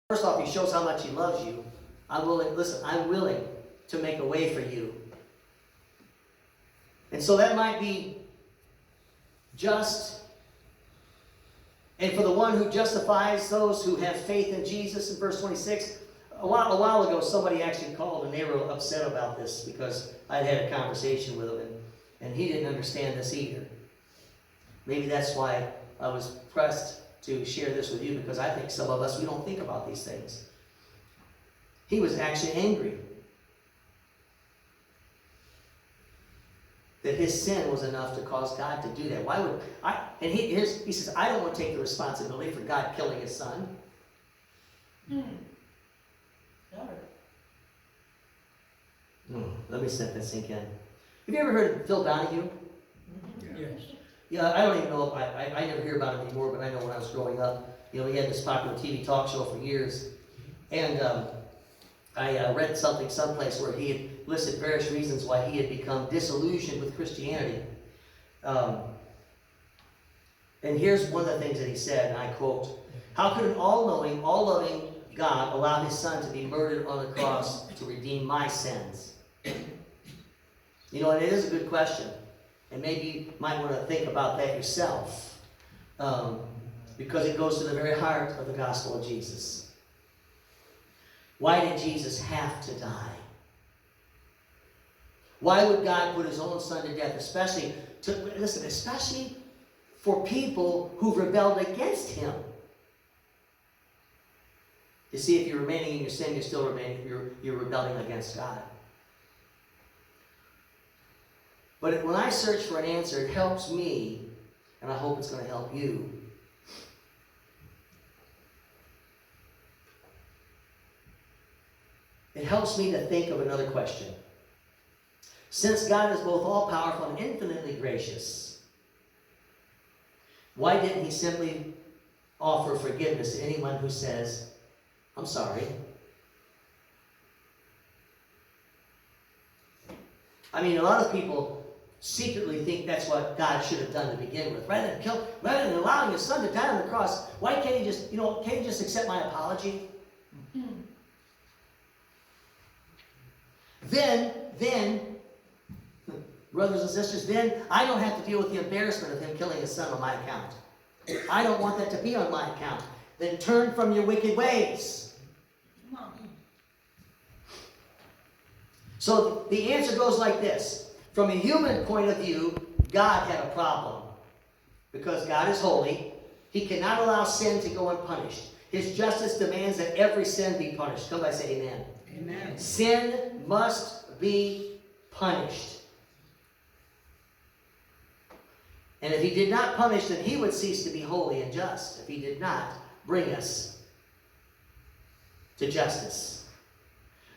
First off, he shows how much he loves you. I'm willing to make a way for you. And so that might be just. And for the one who justifies those who have faith in Jesus, in verse 26, a while ago somebody actually called and they were upset about this because I'd had a conversation with him and he didn't understand this either. Maybe that's why I was pressed to share this with you, because I think some of us, we don't think about these things. He was actually angry that his sin was enough to cause God to do that. Why would I? And he says, I don't want to take the responsibility for God killing his son. Let me let that sink in. Have you ever heard of Phil Donahue? Yes. Yeah, I don't even know if I never hear about him anymore, but I know when I was growing up, he had this popular TV talk show for years. And I read something someplace where he had listed various reasons why he had become disillusioned with Christianity. And here's one of the things that he said, and I quote, "How could an all-knowing, all-loving God allow his son to be murdered on the cross to redeem my sins?" And it is a good question. And maybe you might want to think about that yourself. Because it goes to the very heart of the gospel of Jesus. Why did Jesus have to die? Why would God put his own son to death? Especially for people who rebelled against him. You see, if you're remaining in your sin, you're rebelling against God. But when I search for an answer, it helps me, and I hope it's going to help you. It helps me to think of another question. Since God is both all-powerful and infinitely gracious, why didn't he simply offer forgiveness to anyone who says, "I'm sorry"? I mean, a lot of people secretly think that's what God should have done to begin with. Rather than allowing his son to die on the cross, why can't he just accept my apology? Then, brothers and sisters, then I don't have to deal with the embarrassment of him killing his son on my account. I don't want that to be on my account. Then turn from your wicked ways. So the answer goes like this. From a human point of view, God had a problem. Because God is holy, he cannot allow sin to go unpunished. His justice demands that every sin be punished. Somebody say amen. Amen. Sin must be punished. And if he did not punish, then he would cease to be holy and just. If he did not bring us to justice.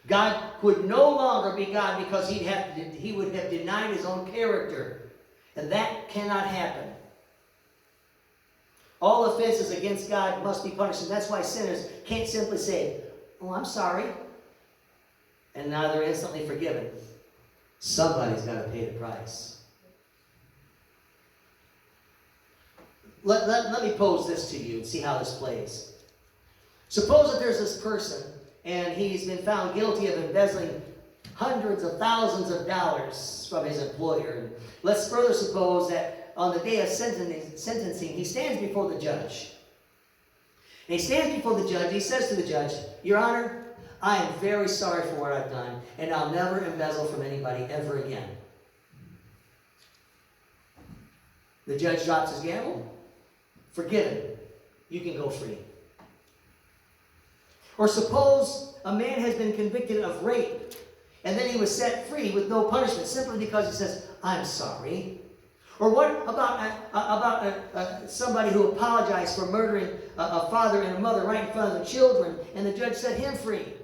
God would no longer be God because he would have denied his own character. And that cannot happen. All offenses against God must be punished. And that's why sinners can't simply say, "Oh, I'm sorry," and now they're instantly forgiven. Somebody's got to pay the price. Let me pose this to you and see how this plays. Suppose that there's this person and he's been found guilty of embezzling hundreds of thousands of dollars from his employer. And let's further suppose that on the day of sentencing, he stands before the judge. And he stands before the judge. He says to the judge, "Your Honor, I am very sorry for what I've done, and I'll never embezzle from anybody ever again." The judge drops his gavel. "Forgiven. You can go free." Or suppose a man has been convicted of rape, and then he was set free with no punishment simply because he says, "I'm sorry." Or what about somebody who apologized for murdering a father and a mother right in front of the children, and the judge set him free?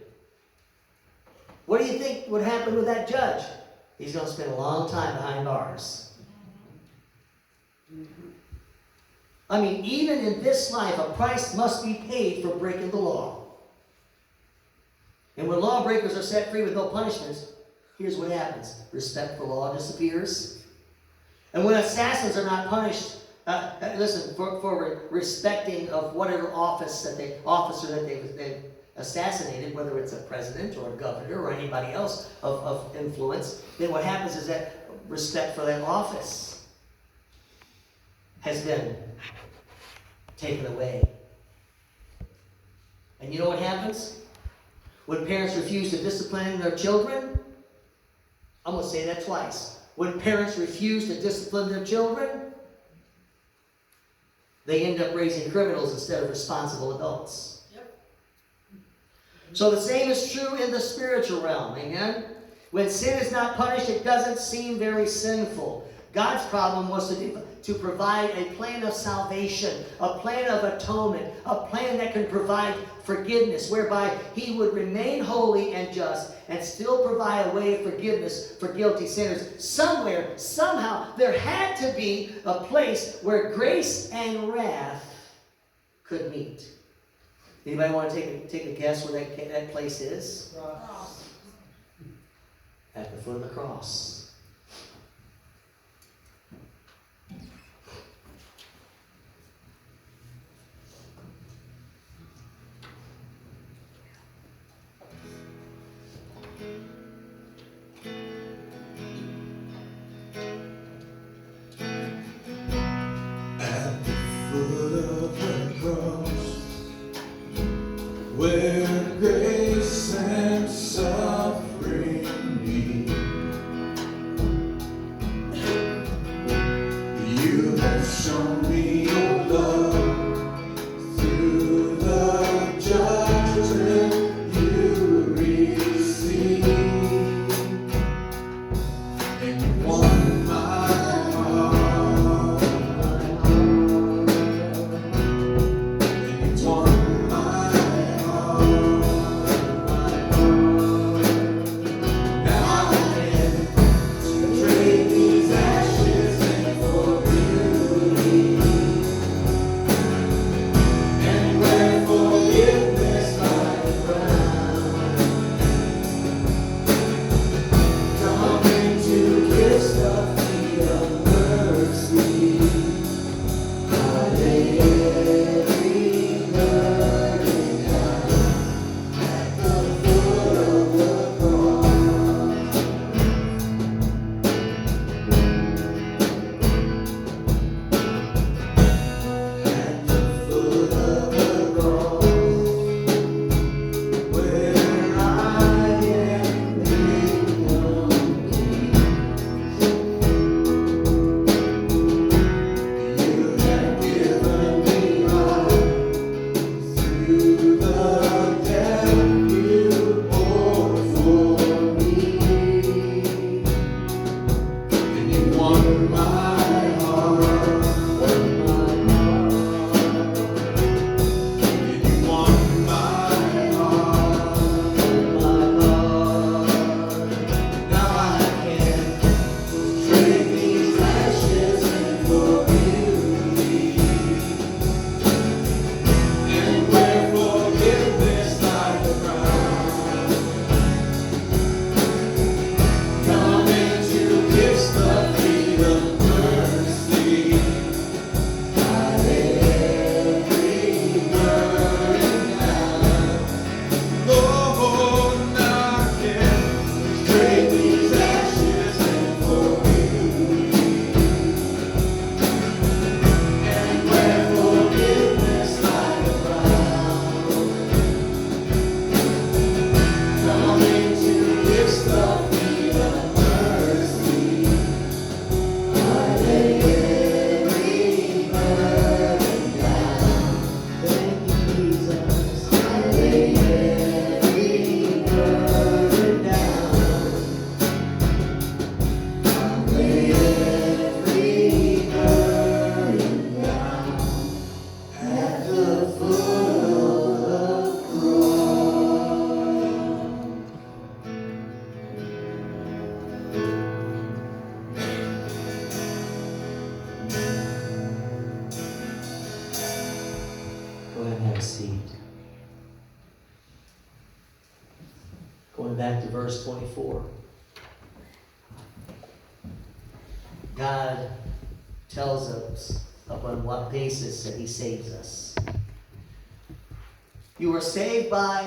What do you think would happen with that judge? He's going to spend a long time behind bars. I mean, even in this life, a price must be paid for breaking the law. And when lawbreakers are set free with no punishment, here's what happens. Respect for law disappears. And when assassins are not punished Listen, for respecting of whatever officer that they assassinated, whether it's a president or a governor or anybody else of influence, then what happens is that respect for that office has been taken away. And you know what happens? When parents refuse to discipline their children, I'm going to say that twice. When parents refuse to discipline their children, they end up raising criminals instead of responsible adults. Yep. So the same is true in the spiritual realm. Amen? When sin is not punished, it doesn't seem very sinful. God's problem was to provide a plan of salvation, a plan of atonement, a plan that can provide forgiveness, whereby he would remain holy and just and still provide a way of forgiveness for guilty sinners. Somewhere, somehow, there had to be a place where grace and wrath could meet. Anybody want to take a guess where that place is? Cross. At the foot of the cross. Where grace and suffering meet, you have shown me your love through the judgment you receive, and you won my heart, and you won. Going back to verse 24. God tells us upon what basis that he saves us. You are saved by